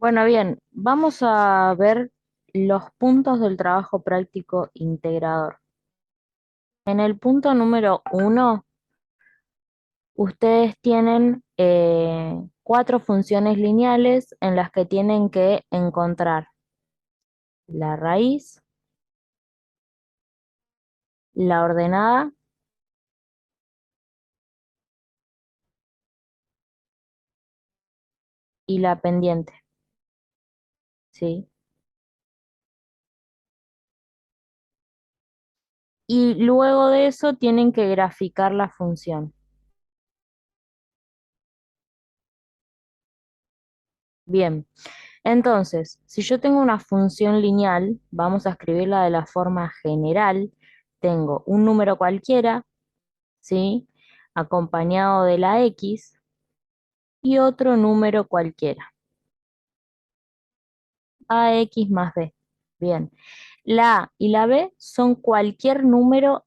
Bueno, bien, vamos a ver los puntos del trabajo práctico integrador. En el punto número 1, ustedes tienen cuatro funciones lineales en las que tienen que encontrar la raíz, la ordenada y la pendiente, ¿sí? Y luego de eso tienen que graficar la función. Bien, entonces, si yo tengo una función lineal, vamos a escribirla de la forma general. Tengo un número cualquiera, ¿sí? Acompañado de la X y otro número cualquiera, AX más B. Bien, la A y la B son cualquier número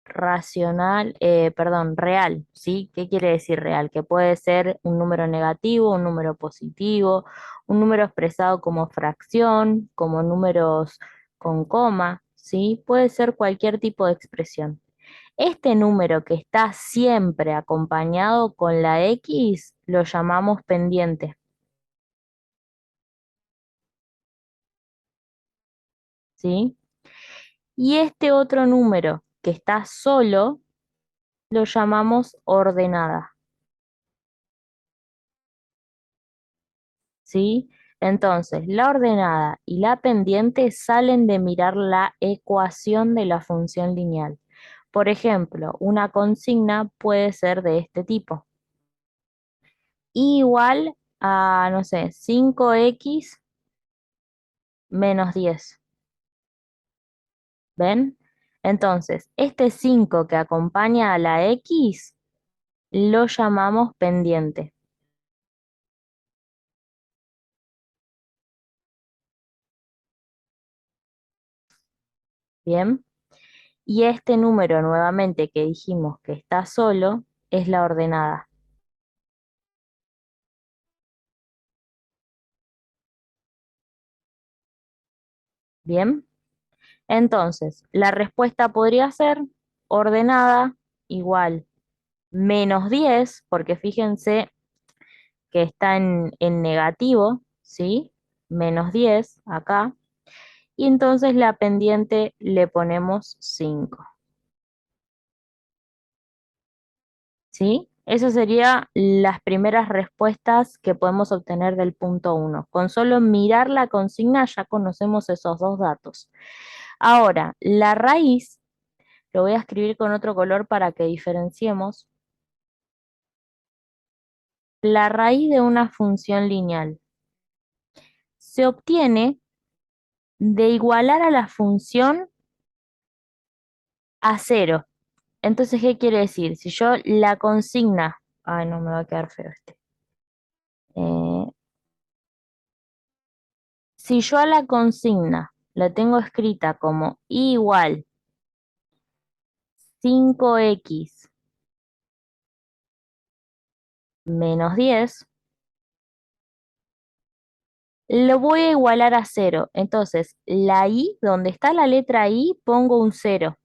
racional, perdón, real, ¿sí? ¿Qué quiere decir real? Que puede ser un número negativo, un número positivo, un número expresado como fracción, como números con coma, ¿sí? Puede ser cualquier tipo de expresión. Este número que está siempre acompañado con la X lo llamamos pendiente, ¿sí? Y este otro número que está solo lo llamamos ordenada, ¿sí? Entonces, la ordenada y la pendiente salen de mirar la ecuación de la función lineal. Por ejemplo, una consigna puede ser de este tipo. I igual a, no sé, 5x menos 10. ¿Ven? Entonces, este 5 que acompaña a la X lo llamamos pendiente. ¿Bien? Y este número nuevamente que dijimos que está solo es la ordenada. ¿Bien? Entonces, la respuesta podría ser ordenada igual menos 10, porque fíjense que está en negativo, ¿sí? Menos 10 acá. Y entonces la pendiente le ponemos 5. ¿Sí? Esas serían las primeras respuestas que podemos obtener del punto uno. Con solo mirar la consigna ya conocemos esos dos datos. Ahora, la raíz, lo voy a escribir con otro color para que diferenciemos. La raíz de una función lineal se obtiene de igualar a la función a cero. Entonces, ¿qué quiere decir? Si yo la consigna, ay, no me va a quedar feo este. Eh, Si yo a la consigna la tengo escrita como i igual 5x menos 10, lo voy a igualar a cero. Entonces, la i, donde está la letra i, pongo un cero.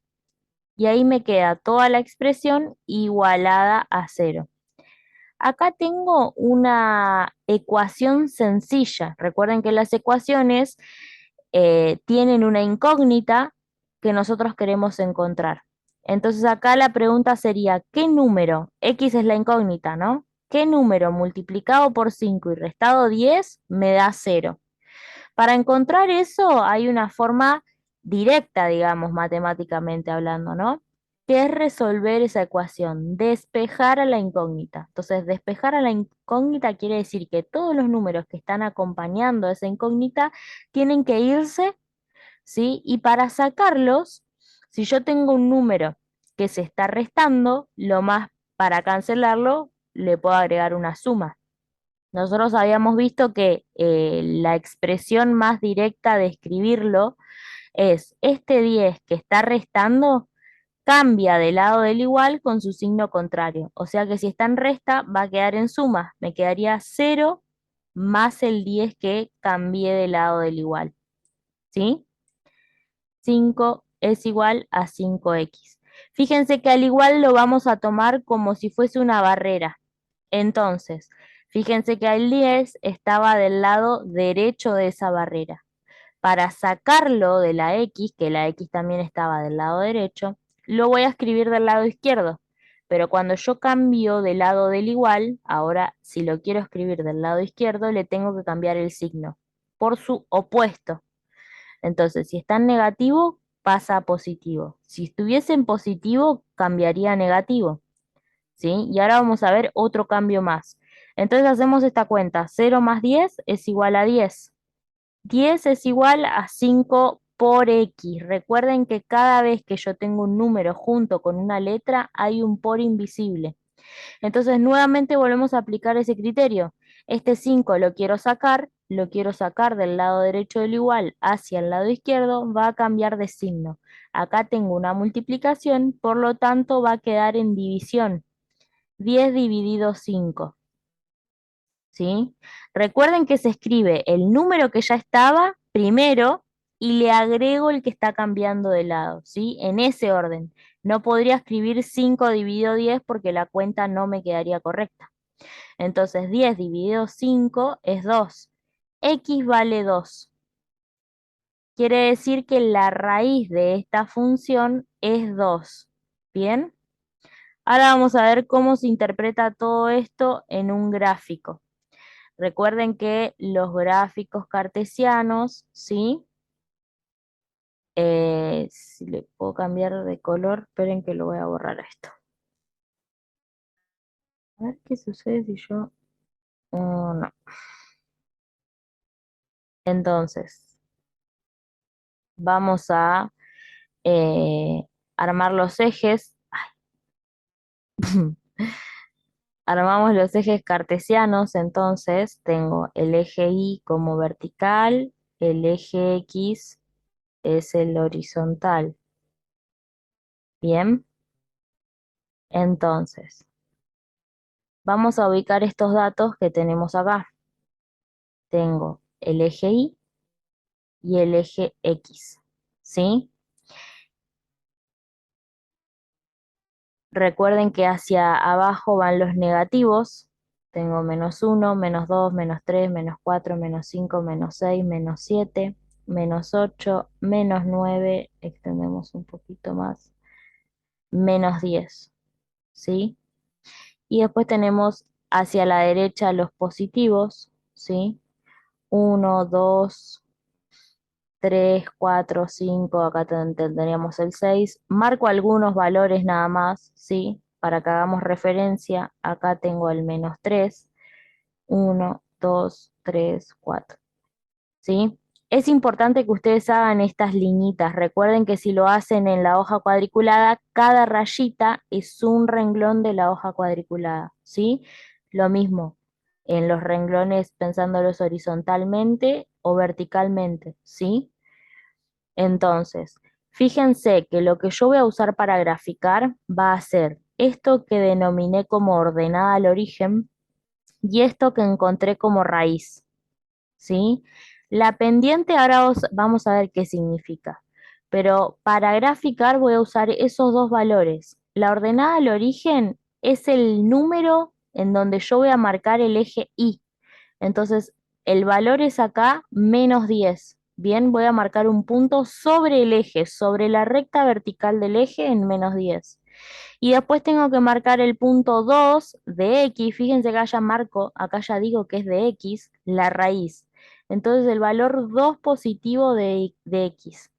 Y ahí me queda toda la expresión igualada a cero. Acá tengo una ecuación sencilla. Recuerden que las ecuaciones tienen una incógnita que nosotros queremos encontrar. Entonces acá la pregunta sería, ¿qué número? X es la incógnita, ¿no? ¿Qué número multiplicado por 5 y restado 10 me da cero? Para encontrar eso hay una forma directa, digamos, matemáticamente hablando, ¿no? Que es resolver esa ecuación, despejar a la incógnita. Entonces, despejar a la incógnita quiere decir que todos los números que están acompañando a esa incógnita tienen que irse, ¿sí? Y para sacarlos, si yo tengo un número que se está restando, lo más para cancelarlo, le puedo agregar una suma. Nosotros habíamos visto que la expresión más directa de escribirlo es este 10 que está restando cambia de lado del igual con su signo contrario. O sea que si está en resta va a quedar en suma. Me quedaría 0 más el 10 que cambié de lado del igual, ¿sí? 5 es igual a 5x. Fíjense que al igual lo vamos a tomar como si fuese una barrera. Entonces, fíjense que el 10 estaba del lado derecho de esa barrera. Para sacarlo de la X, que la X también estaba del lado derecho, lo voy a escribir del lado izquierdo. Pero cuando yo cambio del lado del igual, ahora si lo quiero escribir del lado izquierdo, le tengo que cambiar el signo por su opuesto. Entonces, si está en negativo, pasa a positivo. Si estuviese en positivo, cambiaría a negativo. ¿Sí? Y ahora vamos a ver otro cambio más. Entonces hacemos esta cuenta. 0 más 10 es igual a 10. 10 es igual a 5 por X. Recuerden que cada vez que yo tengo un número junto con una letra, hay un por invisible. Entonces, nuevamente volvemos a aplicar ese criterio. Este 5 lo quiero sacar del lado derecho del igual hacia el lado izquierdo, va a cambiar de signo. Acá tengo una multiplicación, por lo tanto va a quedar en división. 10 dividido 5. ¿Sí? Recuerden que se escribe el número que ya estaba primero y le agrego el que está cambiando de lado, ¿sí? En ese orden. No podría escribir 5 dividido 10 porque la cuenta no me quedaría correcta. Entonces 10 dividido 5 es 2. X vale 2. Quiere decir que la raíz de esta función es 2. ¿Bien? Ahora vamos a ver cómo se interpreta todo esto en un gráfico. Recuerden que los gráficos cartesianos, ¿sí? Si le puedo cambiar de color, esperen que lo voy a borrar a esto. A ver qué sucede si yo... oh, no. Entonces, vamos a eh, armar los ejes. Armamos los ejes cartesianos, entonces tengo el eje Y como vertical, el eje X es el horizontal. Bien, entonces vamos a ubicar estos datos que tenemos acá. Tengo el eje Y y el eje X, ¿sí? Recuerden que hacia abajo van los negativos. Tengo -1, -2, -3, -4, -5, -6, -7, -8, -9, extendemos un poquito más, -10, ¿sí? Y después tenemos hacia la derecha los positivos, ¿sí? 1, 2, 3, 4, 5, acá tendríamos el 6. Marco algunos valores nada más, ¿sí? Para que hagamos referencia, acá tengo el -3, 1, 2, 3, 4, ¿sí? Es importante que ustedes hagan estas liñitas. Recuerden que si lo hacen en la hoja cuadriculada, cada rayita es un renglón de la hoja cuadriculada, ¿sí? Lo mismo en los renglones pensándolos horizontalmente o verticalmente, ¿sí? Entonces, fíjense que lo que yo voy a usar para graficar va a ser esto que denominé como ordenada al origen y esto que encontré como raíz, ¿sí? La pendiente ahora vamos a ver qué significa, pero para graficar voy a usar esos dos valores. La ordenada al origen es el número en donde yo voy a marcar el eje Y. Entonces, el valor es acá -10. Bien, voy a marcar un punto sobre el eje, sobre la recta vertical del eje en -10. Y después tengo que marcar el punto 2 de X. Fíjense que acá ya marco, acá ya digo que es de X, la raíz. Entonces, el valor 2 positivo de X.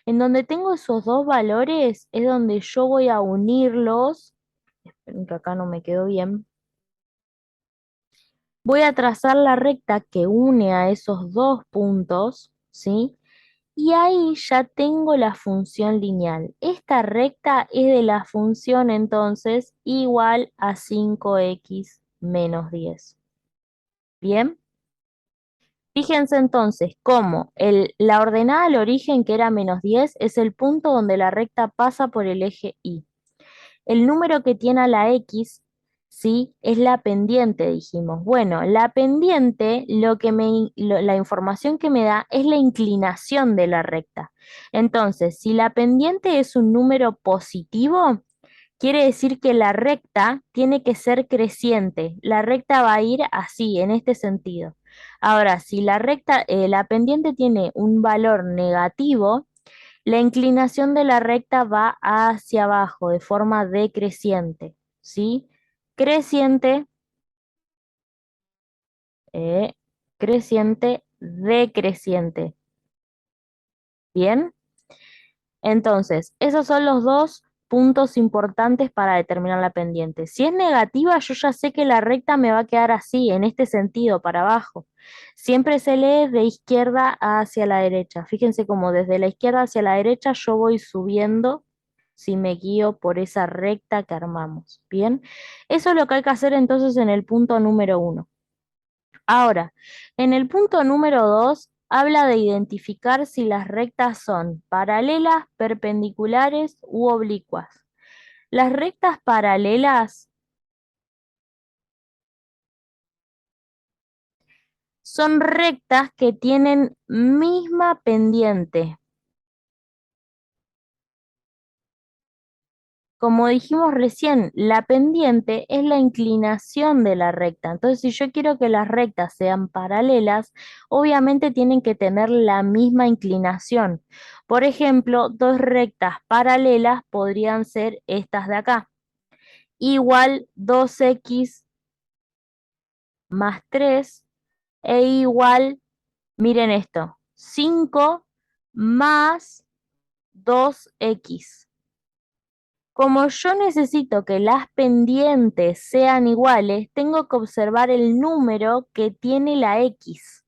En donde tengo esos dos valores es donde yo voy a unirlos. Esperen que acá no me quedó bien. Voy a trazar la recta que une a esos dos puntos, ¿sí? Y ahí ya tengo la función lineal. Esta recta es de la función entonces igual a 5x menos 10. Bien, fíjense entonces cómo la ordenada al origen que era -10 es el punto donde la recta pasa por el eje Y. El número que tiene a la X ¿sí? Es la pendiente, dijimos. Bueno, la pendiente, la información que me da es la inclinación de la recta. Entonces, si la pendiente es un número positivo, quiere decir que la recta tiene que ser creciente. La recta va a ir así, en este sentido. Ahora, si la pendiente tiene un valor negativo, la inclinación de la recta va hacia abajo de forma decreciente, ¿sí? Creciente, eh, creciente, decreciente. ¿Bien? Entonces, esos son los dos puntos importantes para determinar la pendiente. Si es negativa, yo ya sé que la recta me va a quedar así, en este sentido, para abajo. Siempre se lee de izquierda hacia la derecha. Fíjense cómo desde la izquierda hacia la derecha yo voy subiendo si me guío por esa recta que armamos. Bien, eso es lo que hay que hacer entonces en el punto número 1. Ahora, en el punto número 2 habla de identificar si las rectas son paralelas, perpendiculares u oblicuas. Las rectas paralelas son rectas que tienen misma pendiente. Como dijimos recién, la pendiente es la inclinación de la recta. Entonces, si yo quiero que las rectas sean paralelas, obviamente tienen que tener la misma inclinación. Por ejemplo, dos rectas paralelas podrían ser estas de acá. Igual 2x más 3 e igual, miren esto, 5 más 2x. Como yo necesito que las pendientes sean iguales, tengo que observar el número que tiene la X.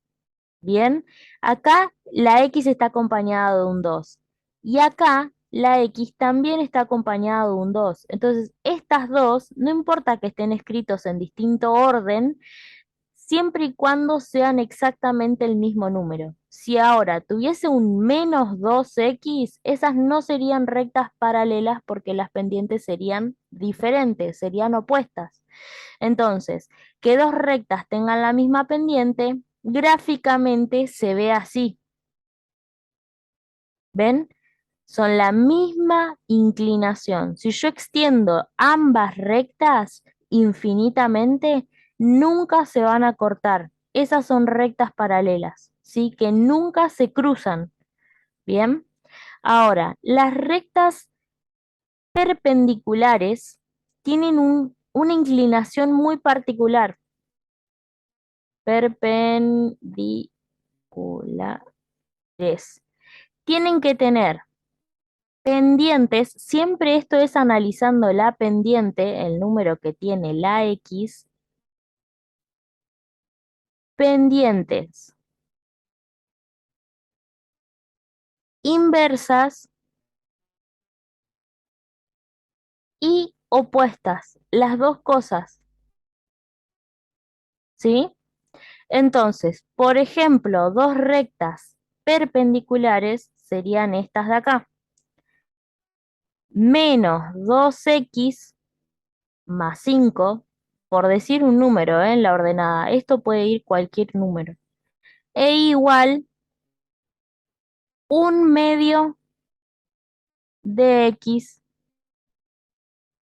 Bien, acá la X está acompañada de un 2 y acá la X también está acompañada de un 2. Entonces, estas dos, no importa que estén escritos en distinto orden, siempre y cuando sean exactamente el mismo número. Si ahora tuviese un menos 2x, esas no serían rectas paralelas porque las pendientes serían diferentes, serían opuestas. Entonces, que dos rectas tengan la misma pendiente, gráficamente se ve así. ¿Ven? Son la misma inclinación. Si yo extiendo ambas rectas infinitamente, nunca se van a cortar. Esas son rectas paralelas, ¿sí? Que nunca se cruzan. Bien. Ahora, las rectas perpendiculares tienen una inclinación muy particular. Perpendiculares. Tienen que tener pendientes, siempre esto es analizando la pendiente, el número que tiene la X, pendientes inversas y opuestas, las dos cosas, ¿sí? Entonces, por ejemplo, dos rectas perpendiculares serían estas de acá. Menos 2x más 5, por decir un número, en la ordenada. Esto puede ir cualquier número. E igual un medio de x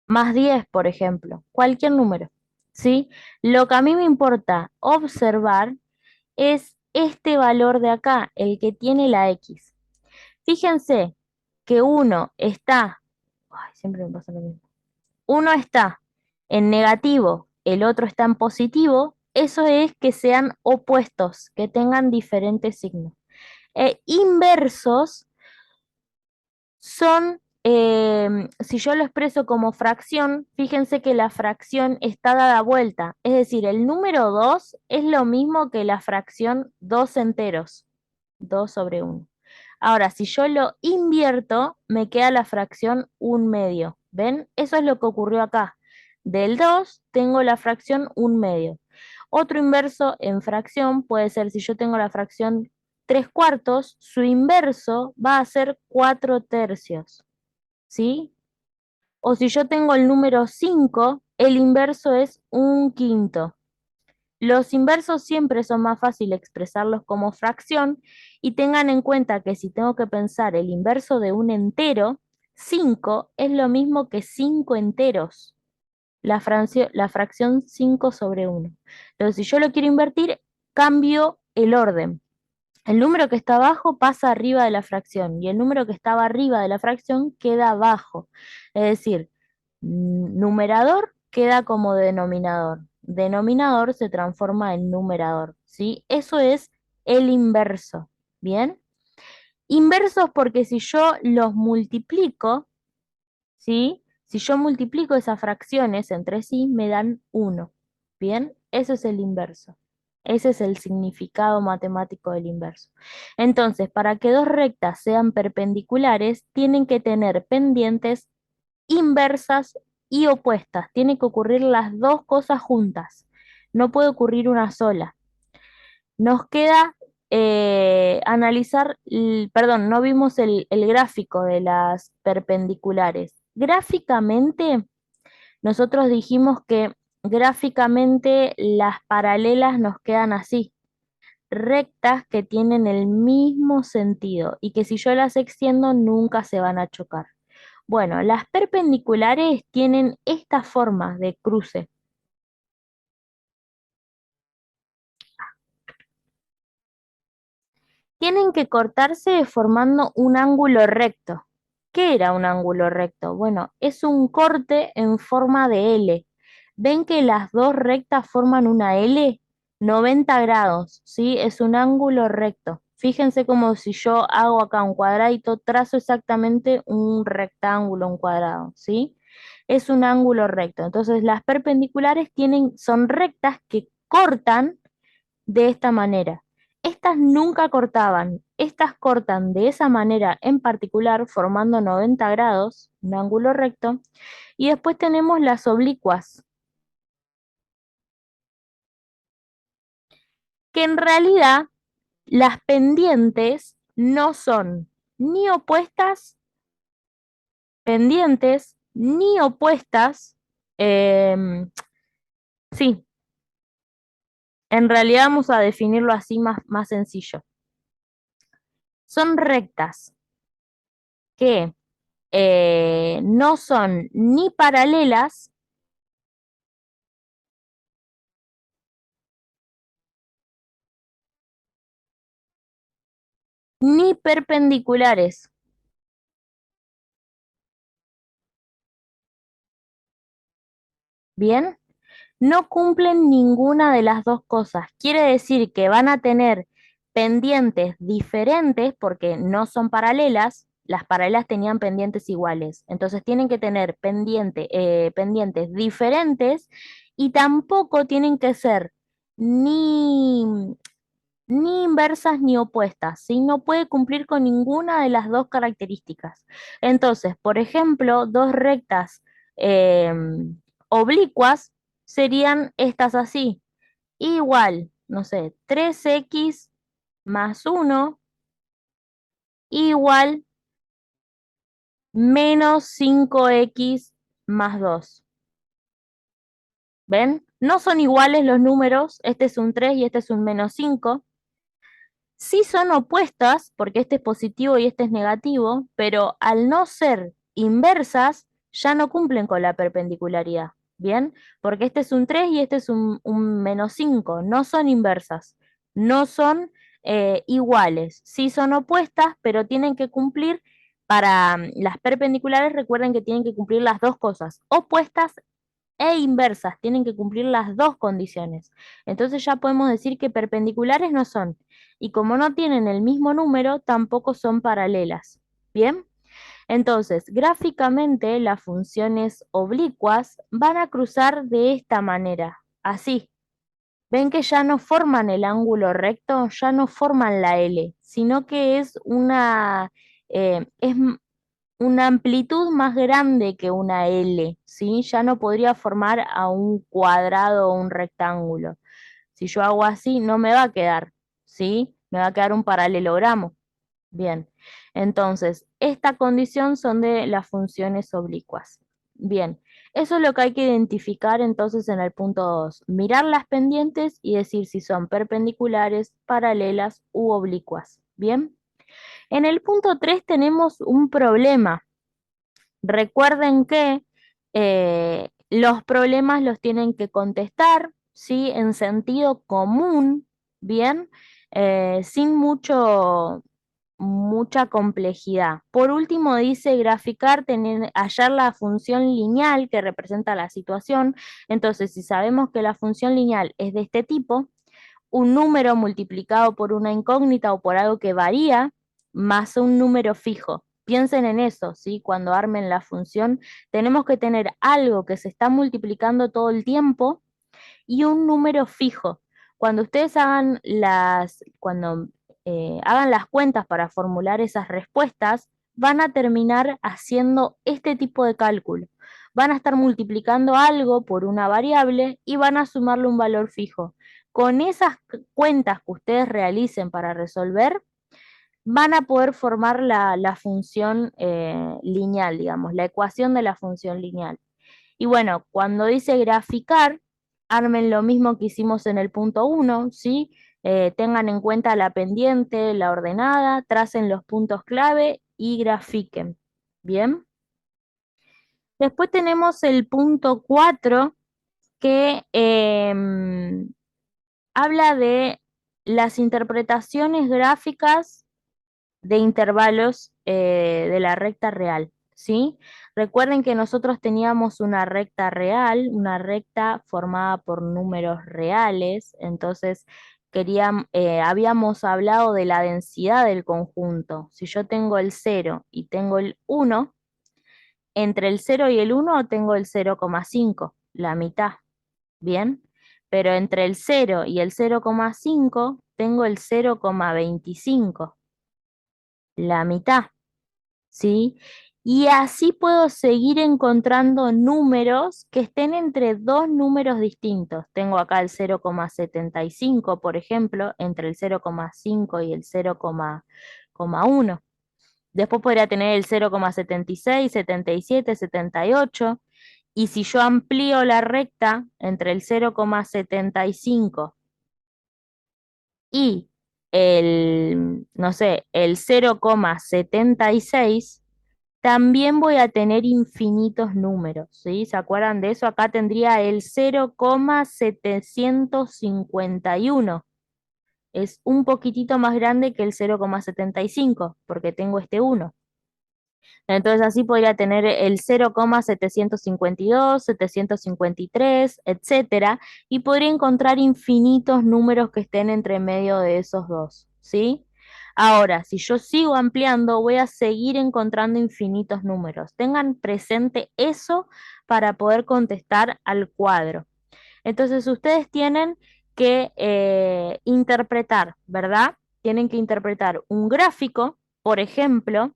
más 10, por ejemplo, cualquier número, ¿sí? Lo que a mí me importa observar es este valor de acá, el que tiene la x. Fíjense que uno está, ay, siempre me pasa lo mismo, uno está en negativo, el otro está en positivo, eso es que sean opuestos, que tengan diferentes signos. E inversos son, si yo lo expreso como fracción, fíjense que la fracción está dada vuelta, es decir, el número 2 es lo mismo que la fracción 2 enteros, 2 sobre 1. Ahora, si yo lo invierto, me queda la fracción 1/2. ¿Ven? Eso es lo que ocurrió acá. Del 2 tengo la fracción 1/2. Otro inverso en fracción puede ser si yo tengo la fracción 3/4, su inverso va a ser 4/3, ¿sí? O si yo tengo el número 5, el inverso es 1/5. Los inversos siempre son más fácil expresarlos como fracción y tengan en cuenta que si tengo que pensar el inverso de un entero, 5 es lo mismo que 5 enteros, la fracción 5/1. Entonces, si yo lo quiero invertir, cambio el orden. El número que está abajo pasa arriba de la fracción y el número que estaba arriba de la fracción queda abajo. Es decir, numerador queda como denominador. Denominador se transforma en numerador, ¿sí? Eso es el inverso, ¿bien? Inversos porque si yo los multiplico, ¿sí? Si yo multiplico esas fracciones entre sí, me dan 1, ¿bien? Eso es el inverso. Ese es el significado matemático del inverso. Entonces, para que dos rectas sean perpendiculares, tienen que tener pendientes inversas y opuestas. Tienen que ocurrir las dos cosas juntas. No puede ocurrir una sola. Nos queda analizar, perdón, no vimos el gráfico de las perpendiculares. Gráficamente, nosotros dijimos que gráficamente las paralelas nos quedan así, rectas que tienen el mismo sentido y que si yo las extiendo nunca se van a chocar. Bueno, las perpendiculares tienen esta forma de cruce. Tienen que cortarse formando un ángulo recto. ¿Qué era un ángulo recto? Bueno, es un corte en forma de L. ¿Ven que las dos rectas forman una L? 90 grados, ¿sí? Es un ángulo recto. Fíjense como si yo hago acá un cuadradito, trazo exactamente un rectángulo, un cuadrado, ¿sí? Es un ángulo recto. Entonces las perpendiculares son rectas que cortan de esta manera. Estas nunca cortaban, estas cortan de esa manera en particular, formando 90 grados, un ángulo recto, y después tenemos las oblicuas, que en realidad las pendientes no son ni opuestas, pendientes, ni opuestas, sí, en realidad vamos a definirlo así más sencillo. Son rectas que no son ni paralelas ni perpendiculares. Bien, no cumplen ninguna de las dos cosas. Quiere decir que van a tener pendientes diferentes porque no son paralelas. Las paralelas tenían pendientes iguales. Entonces tienen que tener pendientes diferentes y tampoco tienen que ser ni ni inversas ni opuestas, ¿sí? No puede cumplir con ninguna de las dos características. Entonces, por ejemplo, dos rectas oblicuas serían estas así, igual, no sé, 3x más 1 igual menos 5x más 2. ¿Ven? No son iguales los números, este es un 3 y este es un menos 5. Sí son opuestas, porque este es positivo y este es negativo, pero al no ser inversas, ya no cumplen con la perpendicularidad. ¿Bien? Porque este es un 3 y este es un menos 5. No son inversas, no son iguales. Sí son opuestas, pero tienen que cumplir para las perpendiculares, recuerden que tienen que cumplir las dos cosas, opuestas e inversas, tienen que cumplir las dos condiciones. Entonces ya podemos decir que perpendiculares no son. Y como no tienen el mismo número, tampoco son paralelas. ¿Bien? Entonces, gráficamente las funciones oblicuas van a cruzar de esta manera, así. ¿Ven que ya no forman el ángulo recto? Ya no forman la L, sino que es una amplitud más grande que una L, ¿sí? Ya no podría formar a un cuadrado o un rectángulo. Si yo hago así, no me va a quedar, ¿sí? Me va a quedar un paralelogramo. Bien, entonces, esta condición son de las funciones oblicuas. Bien, Eso es lo que hay que identificar entonces en el punto 2. Mirar las pendientes y decir si son perpendiculares, paralelas u oblicuas. Bien. En el punto 3 tenemos un problema. Recuerden que los problemas los tienen que contestar, ¿sí? En sentido común, ¿bien? Sin mucha complejidad. Por último, dice graficar, hallar la función lineal que representa la situación. Entonces, si sabemos que la función lineal es de este tipo, un número multiplicado por una incógnita o por algo que varía, más un número fijo. Piensen en eso, ¿sí? Cuando armen la función, tenemos que tener algo que se está multiplicando todo el tiempo y un número fijo. Cuando ustedes hagan las cuentas para formular esas respuestas, van a terminar haciendo este tipo de cálculo. Van a estar multiplicando algo por una variable y van a sumarle un valor fijo. Con esas cuentas que ustedes realicen para resolver, van a poder formar la función lineal, digamos, la ecuación de la función lineal. Y bueno, cuando dice graficar, armen lo mismo que hicimos en el punto 1, ¿sí? Tengan en cuenta la pendiente, la ordenada, tracen los puntos clave y grafiquen. ¿Bien? Después tenemos el punto 4 que habla de las interpretaciones gráficas de intervalos de la recta real, ¿sí? Recuerden que nosotros teníamos una recta real, una recta formada por números reales, entonces habíamos hablado de la densidad del conjunto. Si yo tengo el 0 y tengo el 1, entre el 0 y el 1 tengo el 0,5, la mitad, ¿bien? Pero entre el 0 y el 0,5 tengo el 0,25, la mitad. ¿Sí? Y así puedo seguir encontrando números que estén entre dos números distintos. Tengo acá el 0,75, por ejemplo, entre el 0,5 y el 0,1. Después podría tener el 0,76, 77, 78. Y si yo amplío la recta entre el 0,75 y no sé, el 0,76, también voy a tener infinitos números, ¿sí? ¿Se acuerdan de eso? Acá tendría el 0,751. Es un poquitito más grande que el 0,75, porque tengo este 1. Entonces así podría tener el 0,752, 753, etcétera, y podría encontrar infinitos números que estén entre medio de esos dos, ¿sí? Ahora, si yo sigo ampliando, voy a seguir encontrando infinitos números. Tengan presente eso para poder contestar al cuadro. Entonces ustedes tienen que interpretar, ¿verdad? Tienen que interpretar un gráfico, por ejemplo.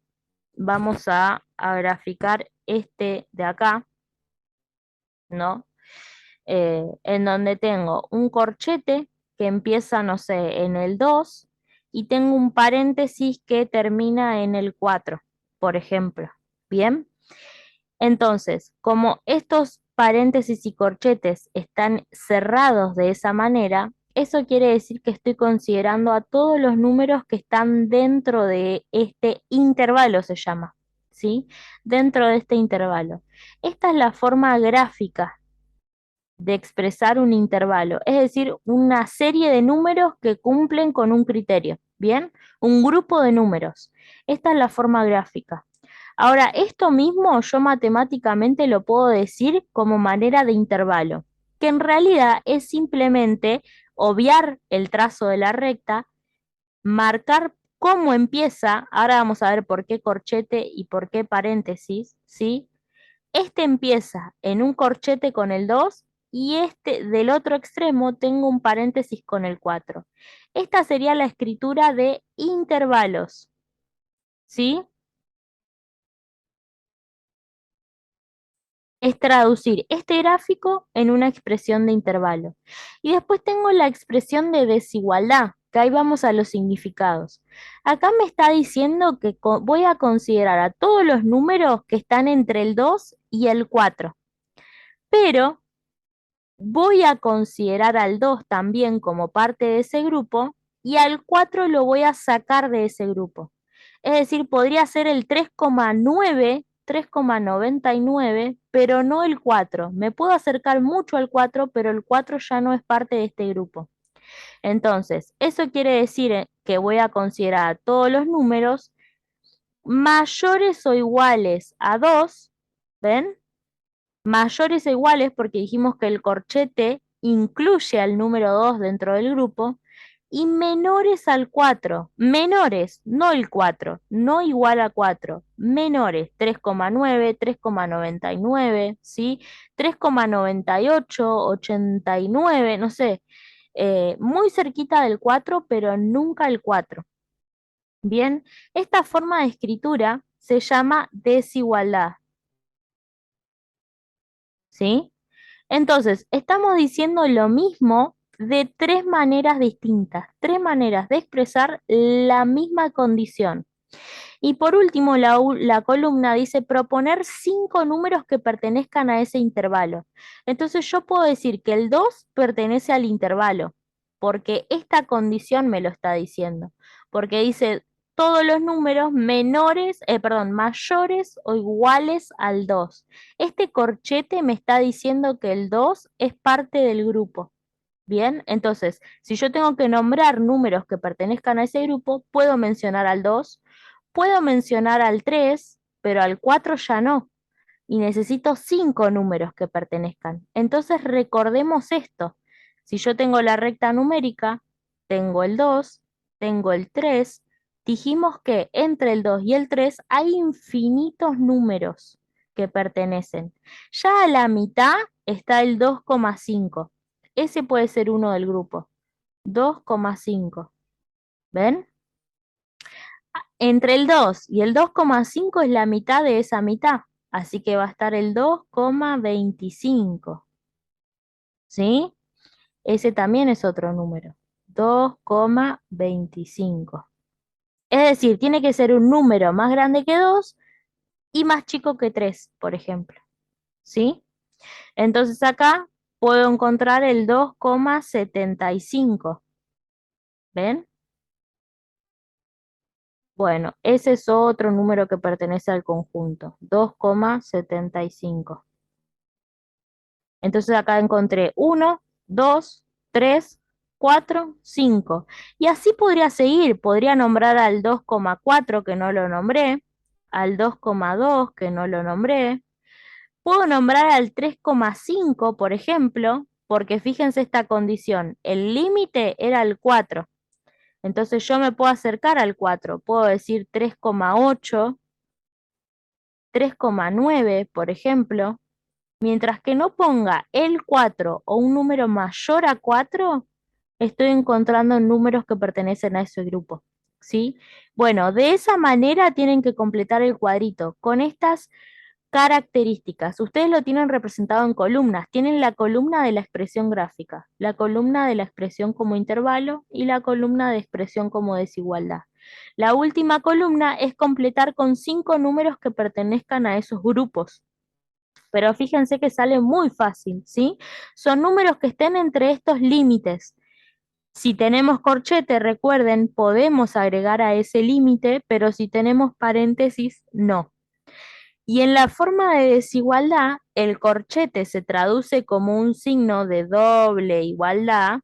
Vamos a graficar este de acá, ¿no? En donde tengo un corchete que empieza, no sé, en el 2 y tengo un paréntesis que termina en el 4, por ejemplo. ¿Bien? Entonces, como estos paréntesis y corchetes están cerrados de esa manera, eso quiere decir que estoy considerando a todos los números que están dentro de este intervalo, se llama, ¿sí? Dentro de este intervalo. Esta es la forma gráfica de expresar un intervalo, es decir, una serie de números que cumplen con un criterio, ¿bien? Un grupo de números. Esta es la forma gráfica. Ahora, esto mismo yo matemáticamente lo puedo decir como manera de intervalo, que en realidad es simplemente obviar el trazo de la recta, marcar cómo empieza, ahora vamos a ver por qué corchete y por qué paréntesis, ¿sí? Este empieza en un corchete con el 2 y este del otro extremo tengo un paréntesis con el 4. Esta sería la escritura de intervalos, ¿sí? Es traducir este gráfico en una expresión de intervalo. Y después tengo la expresión de desigualdad, que ahí vamos a los significados. Acá me está diciendo que voy a considerar a todos los números que están entre el 2 y el 4. pero voy a considerar al 2 también como parte de ese grupo y al 4 lo voy a sacar de ese grupo. Es decir, podría ser el 3,9, 3,99, pero no el 4. Me puedo acercar mucho al 4, pero el 4 ya no es parte de este grupo. Entonces, eso quiere decir que voy a considerar todos los números mayores o iguales a 2, ¿ven? Mayores o iguales porque dijimos que el corchete incluye al número 2 dentro del grupo, y menores al 4, menores, no el 4, no igual a 4, menores, 3,9, 3,99, ¿sí? 3,98, 89, no sé, muy cerquita del 4, pero nunca el 4. Bien, esta forma de escritura se llama desigualdad, ¿sí? Entonces, estamos diciendo lo mismo de tres maneras distintas, tres maneras de expresar la misma condición. Y por último, la columna dice proponer cinco números que pertenezcan a ese intervalo. Entonces yo puedo decir que el 2 pertenece al intervalo, porque esta condición me lo está diciendo, porque dice todos los números menores, perdón, mayores o iguales al 2. Este corchete me está diciendo que el 2 es parte del grupo. Bien, entonces, si yo tengo que nombrar números que pertenezcan a ese grupo, puedo mencionar al 2, puedo mencionar al 3, pero al 4 ya no. Y necesito cinco números que pertenezcan. Entonces, recordemos esto. Si yo tengo la recta numérica, tengo el 2, tengo el 3, dijimos que entre el 2 y el 3 hay infinitos números que pertenecen. Ya a la mitad está el 2,5. Ese puede ser uno del grupo. 2,5. ¿Ven? Entre el 2 y el 2,5 es la mitad de esa mitad. Así que va a estar el 2,25. ¿Sí? Ese también es otro número. 2,25. Es decir, tiene que ser un número más grande que 2 y más chico que 3, por ejemplo. ¿Sí? Entonces acá puedo encontrar el 2,75. ¿Ven? Bueno, ese es otro número que pertenece al conjunto, 2,75. Entonces acá encontré 1, 2, 3, 4, 5. Y así podría seguir, podría nombrar al 2,4 que no lo nombré, al 2,2 que no lo nombré. Puedo nombrar al 3,5, por ejemplo, porque fíjense esta condición, el límite era el 4. Entonces yo me puedo acercar al 4, puedo decir 3,8, 3,9, por ejemplo. Mientras que no ponga el 4 o un número mayor a 4, estoy encontrando números que pertenecen a ese grupo. ¿Sí? Bueno, de esa manera tienen que completar el cuadrito con estas características. Ustedes lo tienen representado en columnas. Tienen la columna de la expresión gráfica, la columna de la expresión como intervalo y la columna de expresión como desigualdad. La última columna es completar con cinco números que pertenezcan a esos grupos. Pero fíjense que sale muy fácil, ¿sí? Son números que estén entre estos límites. Si tenemos corchete, recuerden, podemos agregar a ese límite, pero si tenemos paréntesis, no. Y en la forma de desigualdad, el corchete se traduce como un signo de doble igualdad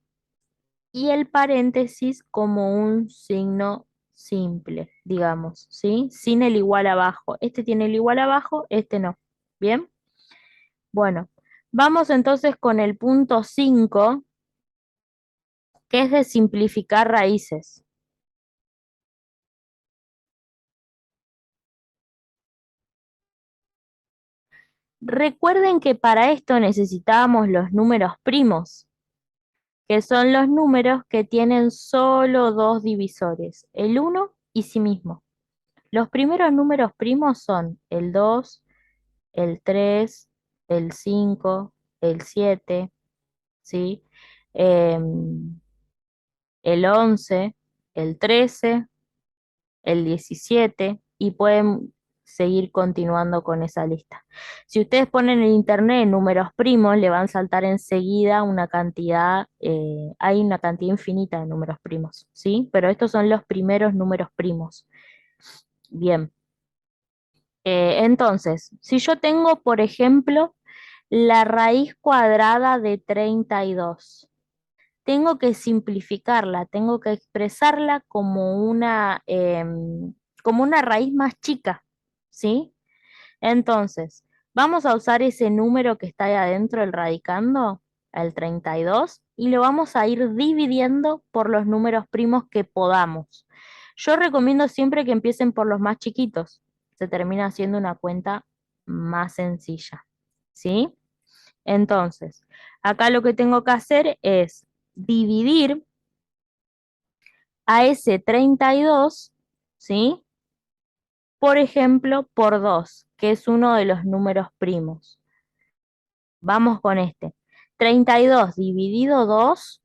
y el paréntesis como un signo simple, digamos, ¿sí? Sin el igual abajo. Este tiene el igual abajo, este no. ¿Bien? Bueno, vamos entonces con el punto 5, que es de simplificar raíces. Recuerden que para esto necesitábamos los números primos, que son los números que tienen solo dos divisores, el uno y sí mismo. Los primeros números primos son el 2, el 3, el 5, el 7, ¿sí? Em, el 11, el 13, el 17 y pueden seguir continuando con esa lista. Si ustedes ponen en internet números primos, le van a saltar enseguida una cantidad, hay una cantidad infinita de números primos, ¿sí? Pero estos son los primeros números primos. Bien. Entonces, si yo tengo, por ejemplo, la raíz cuadrada de 32, tengo que simplificarla, tengo que expresarla como una raíz más chica, ¿sí? Entonces, vamos a usar ese número que está ahí adentro, el radicando, el 32, y lo vamos a ir dividiendo por los números primos que podamos. Yo recomiendo siempre que empiecen por los más chiquitos. Se termina haciendo una cuenta más sencilla, ¿sí? Entonces, acá lo que tengo que hacer es dividir a ese 32, ¿sí? Por ejemplo, por 2, que es uno de los números primos. Vamos con este. 32 dividido 2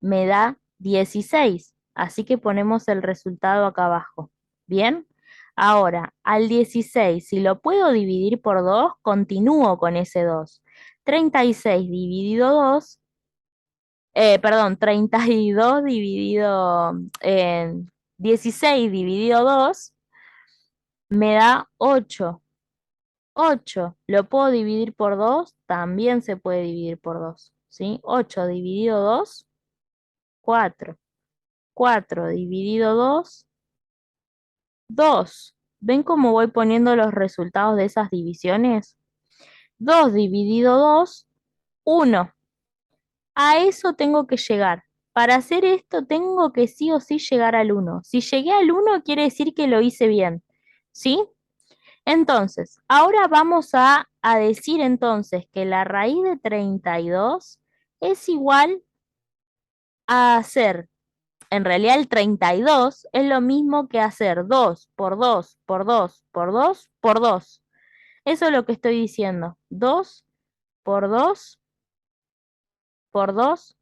me da 16. Así que ponemos el resultado acá abajo. ¿Bien? Ahora, al 16, si lo puedo dividir por 2, continúo con ese 2. 36 dividido 2, perdón, 32 dividido, 16 dividido 2 me da 8. 8 lo puedo dividir por 2, también se puede dividir por 2, ¿sí? 8 dividido 2, 4. 4 dividido 2, 2. ¿Ven cómo voy poniendo los resultados de esas divisiones? 2 dividido 2, 1. A eso tengo que llegar. Para hacer esto tengo que sí o sí llegar al 1. Si llegué al 1 quiere decir que lo hice bien, ¿sí? Entonces, ahora vamos a decir entonces que la raíz de 32 es igual a hacer, en realidad el 32 es lo mismo que hacer 2 por 2 por 2 por 2 por 2. Eso es lo que estoy diciendo. 2 por 2 por 2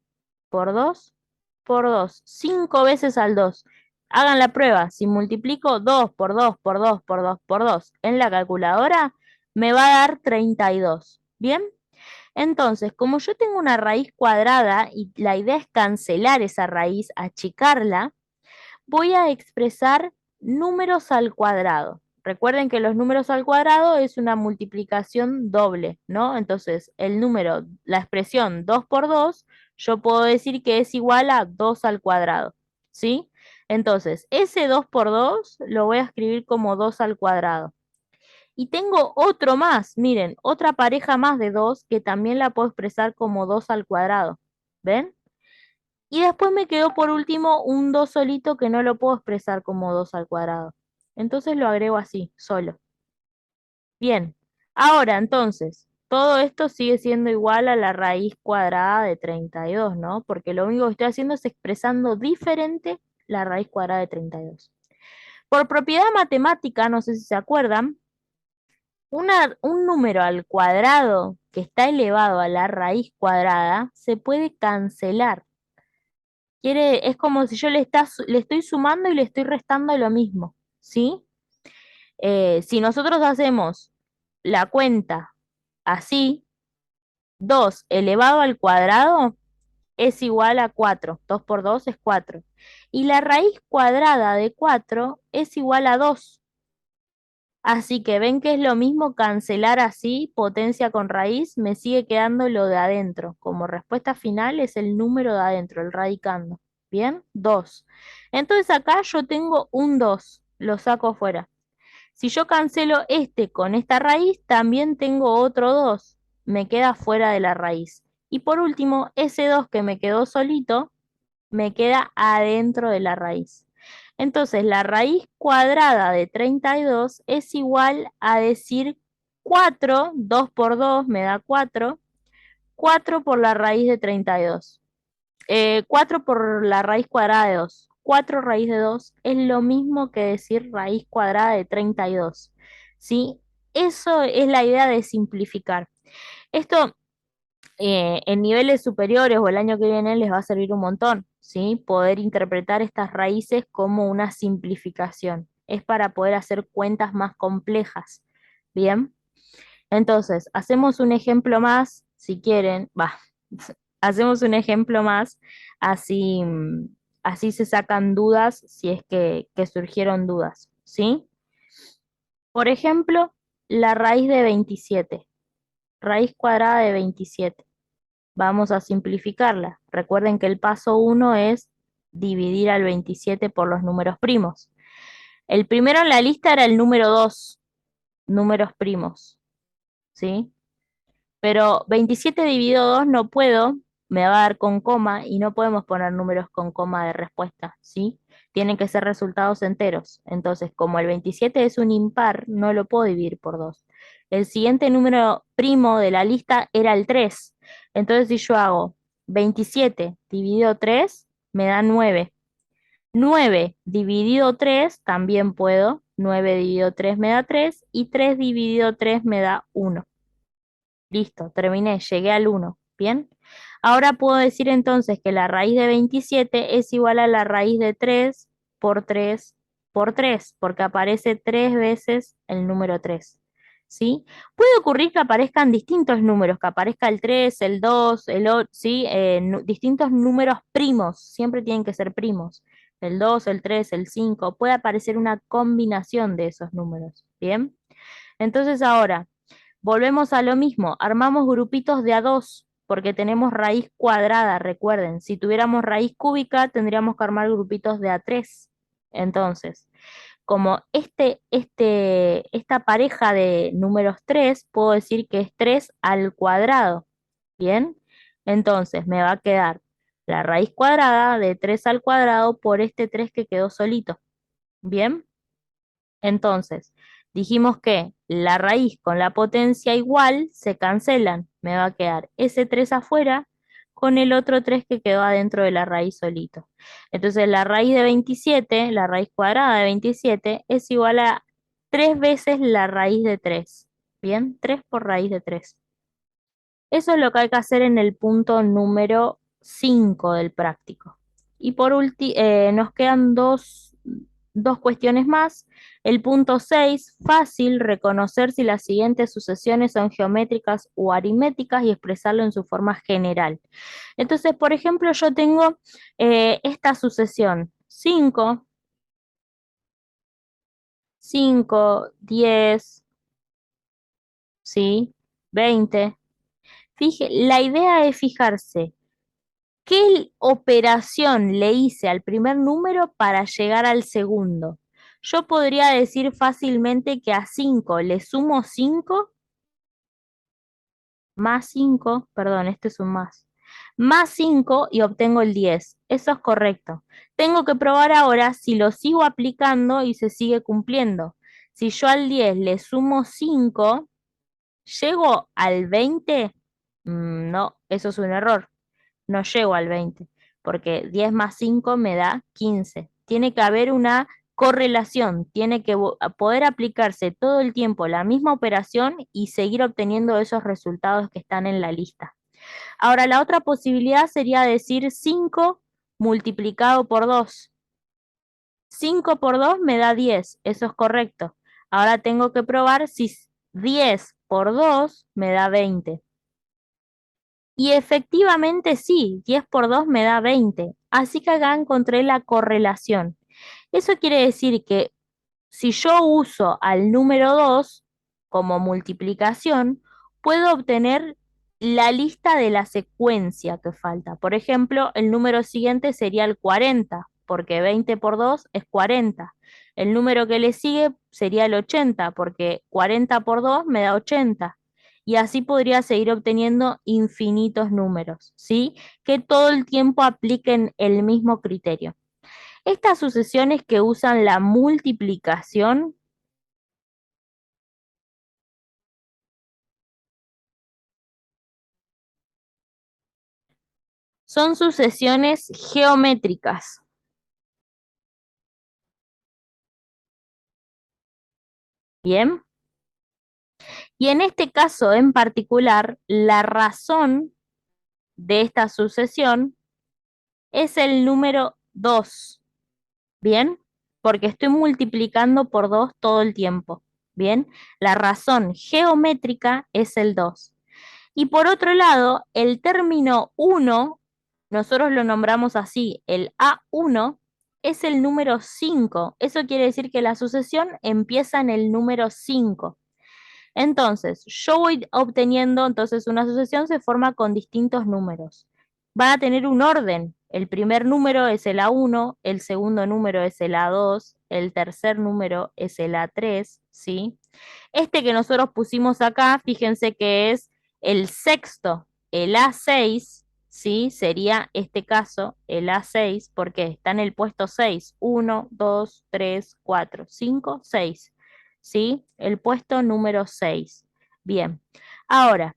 por 2 por 2. 5 veces al 2. Hagan la prueba. Si multiplico 2 por 2 por 2 por 2 por 2 en la calculadora, me va a dar 32. ¿Bien? Entonces, como yo tengo una raíz cuadrada y la idea es cancelar esa raíz, achicarla, voy a expresar números al cuadrado. Recuerden que los números al cuadrado es una multiplicación doble, ¿no? Entonces, el número, la expresión 2 por 2, yo puedo decir que es igual a 2 al cuadrado, ¿sí? Entonces, ese 2 por 2 lo voy a escribir como 2 al cuadrado. Y tengo otro más, miren, otra pareja más de 2 que también la puedo expresar como 2 al cuadrado. ¿Ven? Y después me quedó por último un 2 solito que no lo puedo expresar como 2 al cuadrado. Entonces lo agrego así, solo. Bien, ahora entonces, todo esto sigue siendo igual a la raíz cuadrada de 32, ¿no? Porque lo único que estoy haciendo es expresando diferente la raíz cuadrada de 32. Por propiedad matemática, no sé si se acuerdan, un número al cuadrado que está elevado a la raíz cuadrada se puede cancelar. Es como si yo le estoy sumando y le estoy restando lo mismo, ¿sí? Si nosotros hacemos la cuenta así, 2 elevado al cuadrado es igual a 4. 2 por 2 es 4. Y la raíz cuadrada de 4 es igual a 2. Así que ven que es lo mismo cancelar así, potencia con raíz, me sigue quedando lo de adentro. Como respuesta final es el número de adentro, el radicando. ¿Bien? 2. Entonces acá yo tengo un 2, lo saco fuera. Si yo cancelo este con esta raíz, también tengo otro 2, me queda fuera de la raíz. Y por último, ese 2 que me quedó solito, me queda adentro de la raíz. Entonces, la raíz cuadrada de 32 es igual a decir 4, 2 por 2 me da 4, 4 por la raíz de 32. 4 por la raíz cuadrada de 2. 4 raíz de 2 es lo mismo que decir raíz cuadrada de 32. ¿Sí? Eso es la idea de simplificar. Esto en niveles superiores o el año que viene les va a servir un montón, ¿sí? Poder interpretar estas raíces como una simplificación. es para poder hacer cuentas más complejas. Bien, entonces, hacemos un ejemplo más, si quieren, hacemos un ejemplo más, así, así se sacan dudas si es que surgieron dudas, ¿sí? Por ejemplo, la raíz de 27, raíz cuadrada de 27. Vamos a simplificarla. Recuerden que el paso uno es dividir al 27 por los números primos. El primero en la lista era el número 2, números primos, ¿sí? Pero 27 dividido 2 no puedo, me va a dar con coma y no podemos poner números con coma de respuesta, ¿sí? Tienen que ser resultados enteros. Entonces, como el 27 es un impar, no lo puedo dividir por 2. El siguiente número primo de la lista era el 3. Entonces, si yo hago 27 dividido 3, me da 9. 9 dividido 3 también puedo. 9 dividido 3 me da 3 y 3 dividido 3 me da 1. Listo, terminé, llegué al 1. Bien. Ahora puedo decir entonces que la raíz de 27 es igual a la raíz de 3 por 3 por 3, porque aparece 3 veces el número 3. ¿Sí? Puede ocurrir que aparezcan distintos números, que aparezca el 3, el 2, el 8, ¿sí? Distintos números primos, siempre tienen que ser primos. El 2, el 3, el 5, puede aparecer una combinación de esos números. Bien. Entonces ahora, volvemos a lo mismo, armamos grupitos de a 2 porque tenemos raíz cuadrada, recuerden, si tuviéramos raíz cúbica tendríamos que armar grupitos de a 3. Entonces, como esta pareja de números 3, puedo decir que es 3 al cuadrado, ¿bien? Entonces, me va a quedar la raíz cuadrada de 3 al cuadrado por este 3 que quedó solito, ¿bien? Entonces, dijimos que la raíz con la potencia igual se cancelan. Me va a quedar ese 3 afuera con el otro 3 que quedó adentro de la raíz solito. Entonces, la raíz de 27, la raíz cuadrada de 27, es igual a 3 veces la raíz de 3. Bien, 3 por raíz de 3. Eso es lo que hay que hacer en el punto número 5 del práctico. Y por último, nos quedan dos cuestiones más. El punto 6, fácil reconocer si las siguientes sucesiones son geométricas o aritméticas y expresarlo en su forma general. Entonces, por ejemplo, yo tengo esta sucesión: 5, 5, 10, ¿sí? 20. La idea es fijarse qué operación le hice al primer número para llegar al segundo. Yo podría decir fácilmente que a 5 le sumo 5 más 5, perdón, este es un más 5 y obtengo el 10. Eso es correcto. Tengo que probar ahora si lo sigo aplicando y se sigue cumpliendo. Si yo al 10 le sumo 5, ¿llego al 20? No, eso es un error. No llego al 20, porque 10 más 5 me da 15. Tiene que haber una correlación, tiene que poder aplicarse todo el tiempo la misma operación y seguir obteniendo esos resultados que están en la lista. Ahora, la otra posibilidad sería decir 5 multiplicado por 2. 5 por 2 me da 10, eso es correcto. Ahora tengo que probar si 10 por 2 me da 20. Y efectivamente sí, 10 por 2 me da 20. Así que acá encontré la correlación. Eso quiere decir que si yo uso al número 2 como multiplicación, puedo obtener la lista de la secuencia que falta. Por ejemplo, el número siguiente sería el 40, porque 20 por 2 es 40. El número que le sigue sería el 80, porque 40 por 2 me da 80. Y así podría seguir obteniendo infinitos números, ¿sí? Que todo el tiempo apliquen el mismo criterio. Estas sucesiones que usan la multiplicación son sucesiones geométricas. Bien. Y en este caso en particular, la razón de esta sucesión es el número 2. Bien. porque estoy multiplicando por 2 todo el tiempo. Bien, la razón geométrica es el 2. Y por otro lado, el término 1, nosotros lo nombramos así, el A1 es el número 5. Eso quiere decir que la sucesión empieza en el número 5. Entonces, yo voy obteniendo, entonces una sucesión se forma con distintos números. Van a tener un orden. El primer número es el A1, el segundo número es el A2, el tercer número es el A3, ¿sí? Este que nosotros pusimos acá, fíjense que es el sexto, el A6, ¿sí? Sería este caso, el A6, porque está en el puesto 6. 1, 2, 3, 4, 5, 6. ¿Sí? El puesto número 6. Bien. Ahora,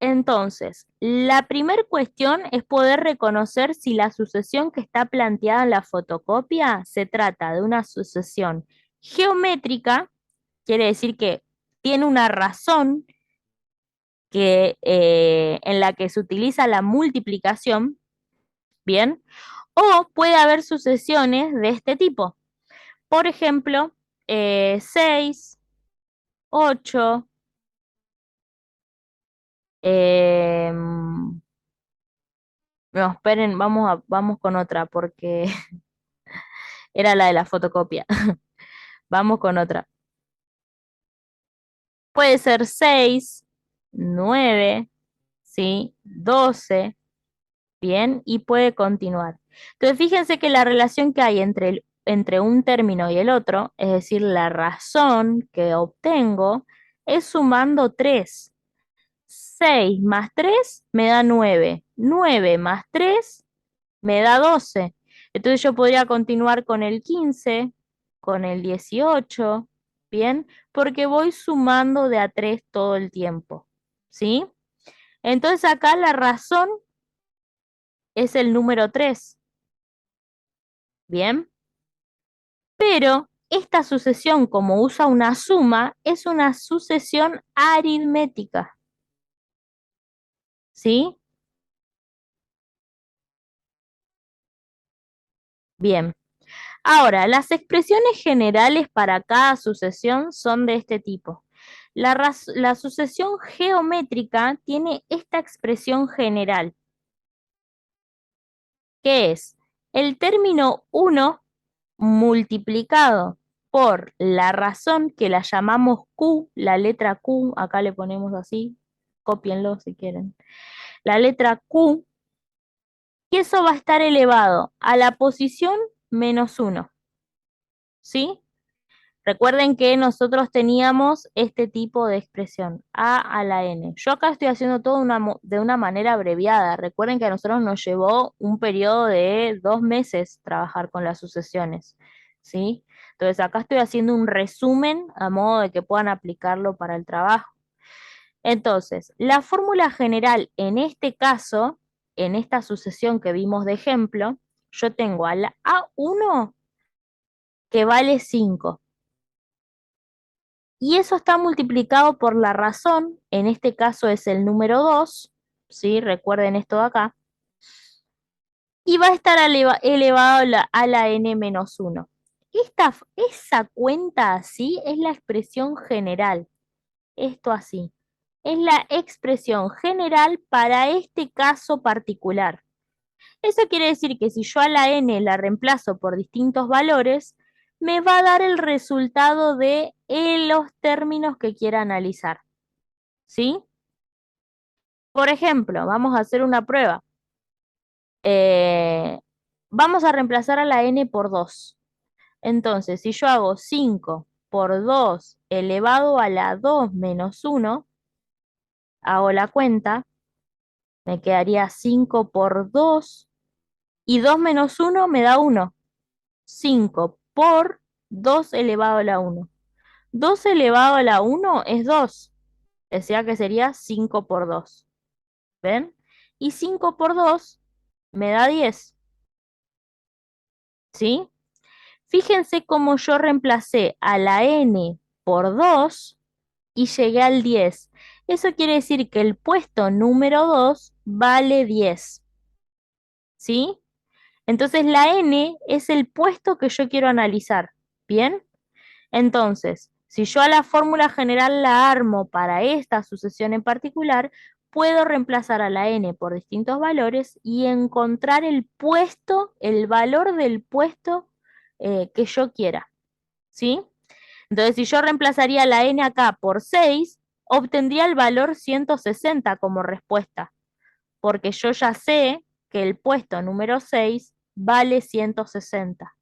entonces, la primera cuestión es poder reconocer si la sucesión que está planteada en la fotocopia se trata de una sucesión geométrica, quiere decir que tiene una razón en la que se utiliza la multiplicación, ¿bien? O puede haber sucesiones de este tipo. Por ejemplo, 6, 8, no, esperen, vamos con otra porque era la de la fotocopia. Vamos con otra. Puede ser 6, 9, ¿sí? 12, bien, y puede continuar. Entonces, fíjense que la relación que hay entre un término y el otro, es decir, la razón que obtengo, es sumando 3. 6 más 3 me da 9. 9 más 3 me da 12. Entonces yo podría continuar con el 15, con el 18, ¿bien? Porque voy sumando de a 3 todo el tiempo, ¿sí? Entonces acá la razón es el número 3, ¿bien? Pero esta sucesión, como usa una suma, es una sucesión aritmética, ¿sí? Bien. Ahora, las expresiones generales para cada sucesión son de este tipo. La sucesión geométrica tiene esta expresión general, que es el término 1 multiplicado por la razón que la llamamos Q, la letra Q, acá le ponemos así, cópienlo si quieren, la letra Q, y eso va a estar elevado a la posición -1, ¿sí? Recuerden que nosotros teníamos este tipo de expresión, a la n. Yo acá estoy haciendo todo de una manera abreviada. Recuerden que a nosotros nos llevó un periodo de 2 meses trabajar con las sucesiones, ¿sí? Entonces acá estoy haciendo un resumen a modo de que puedan aplicarlo para el trabajo. Entonces, la fórmula general en este caso, en esta sucesión que vimos de ejemplo, yo tengo a la A1 que vale 5. Y eso está multiplicado por la razón, en este caso es el número 2, ¿sí? Recuerden esto de acá, y va a estar elevado a la n-1. Esa cuenta así es la expresión general, esto así. Es la expresión general para este caso particular. Eso quiere decir que si yo a la n la reemplazo por distintos valores, me va a dar el resultado de los términos que quiera analizar. ¿Sí? Por ejemplo, vamos a hacer una prueba. Eh, Vamos a reemplazar a la n por 2. Entonces, si yo hago 5 por 2 elevado a la 2 menos 1, hago la cuenta, me quedaría 5 por 2 y 2 menos 1 me da 1. 5 por 2 elevado a la 1. 2 elevado a la 1 es 2. O sea que sería 5 por 2. ¿Ven? Y 5 por 2 me da 10. ¿Sí? Fíjense cómo yo reemplacé a la n por 2 y llegué al 10. Eso quiere decir que el puesto número 2 vale 10. ¿Sí? Entonces la n es el puesto que yo quiero analizar. ¿Bien? Entonces, si yo a la fórmula general la armo para esta sucesión en particular, puedo reemplazar a la n por distintos valores y encontrar el puesto, el valor del puesto que yo quiera, ¿sí? Entonces, si yo reemplazaría la n acá por 6, obtendría el valor 160 como respuesta, porque yo ya sé que el puesto número 6 vale 160,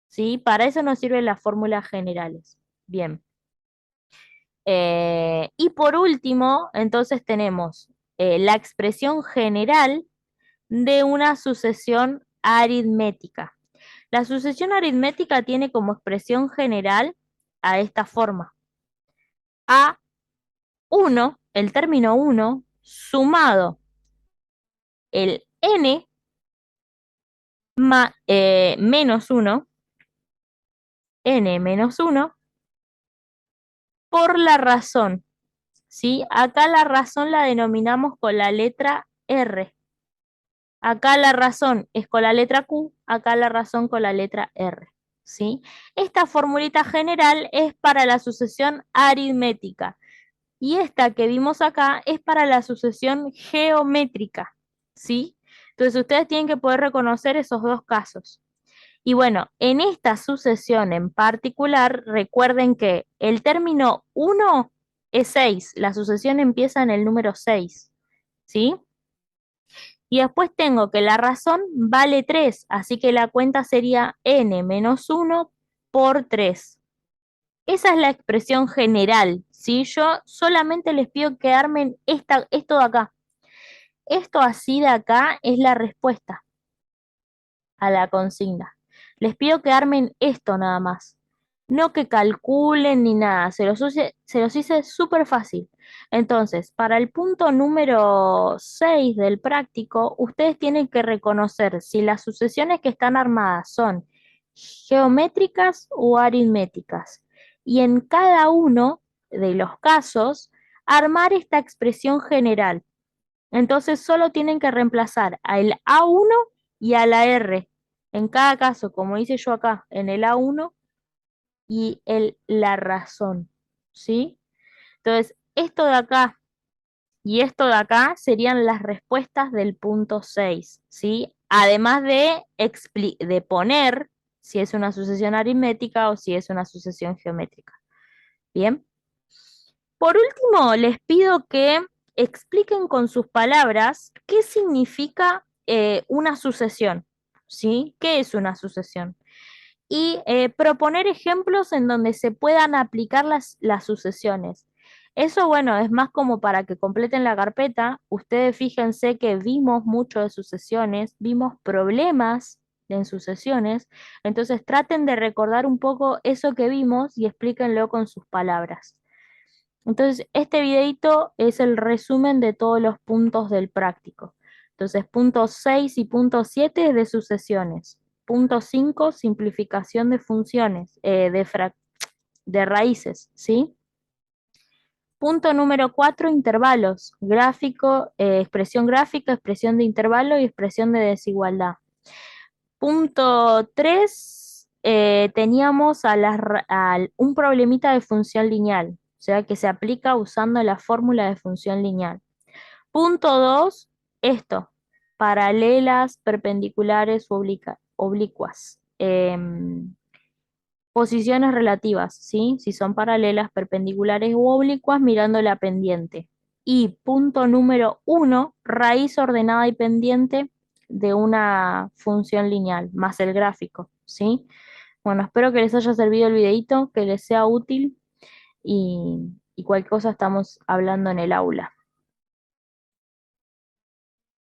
¿sí? Para eso nos sirven las fórmulas generales. Bien. Y por último, entonces tenemos la expresión general de una sucesión aritmética. La sucesión aritmética tiene como expresión general a esta forma. A1, el término 1, sumado el n menos 1, n menos 1, por la razón, ¿sí? Acá la razón la denominamos con la letra R. Acá la razón es con la letra Q, acá la razón con la letra R, ¿sí? Esta formulita general es para la sucesión aritmética y esta que vimos acá es para la sucesión geométrica, ¿sí? Entonces ustedes tienen que poder reconocer esos dos casos. Y bueno, en esta sucesión en particular, recuerden que el término 1 es 6, la sucesión empieza en el número 6, ¿sí? Y después tengo que la razón vale 3, así que la cuenta sería n menos 1 por 3. Esa es la expresión general, ¿sí? Yo solamente les pido que armen esto de acá. Esto así de acá es la respuesta a la consigna. Les pido que armen esto nada más. No que calculen ni nada, se los hice súper fácil. Entonces, para el punto número 6 del práctico, ustedes tienen que reconocer si las sucesiones que están armadas son geométricas o aritméticas. Y en cada uno de los casos, armar esta expresión general. Entonces, solo tienen que reemplazar al A1 y a la R. En cada caso, como hice yo acá, en el A1 y la razón, ¿sí? Entonces, esto de acá y esto de acá serían las respuestas del punto 6, ¿sí? Además de poner si es una sucesión aritmética o si es una sucesión geométrica. Bien. Por último, les pido que expliquen con sus palabras qué significa una sucesión, ¿sí? ¿Qué es una sucesión? Y proponer ejemplos en donde se puedan aplicar las sucesiones. Eso, bueno, es más como para que completen la carpeta. Ustedes fíjense que vimos mucho de sucesiones, vimos problemas en sucesiones, entonces traten de recordar un poco eso que vimos y explíquenlo con sus palabras. Entonces, este videito es el resumen de todos los puntos del práctico. Entonces, punto 6 y punto 7 es de sucesiones. Punto 5, simplificación de funciones, de raíces, ¿sí? Punto número 4, intervalos, gráfico, expresión gráfica, expresión de intervalo y expresión de desigualdad. Punto 3, teníamos un problemita de función lineal, o sea que se aplica usando la fórmula de función lineal. Punto 2, esto, paralelas, perpendiculares o oblicuas. Posiciones relativas, ¿sí? Si son paralelas, perpendiculares u oblicuas, mirando la pendiente. Y punto número 1, raíz ordenada y pendiente de una función lineal, más el gráfico, ¿sí? Bueno, espero que les haya servido el videito, que les sea útil y cualquier cosa estamos hablando en el aula.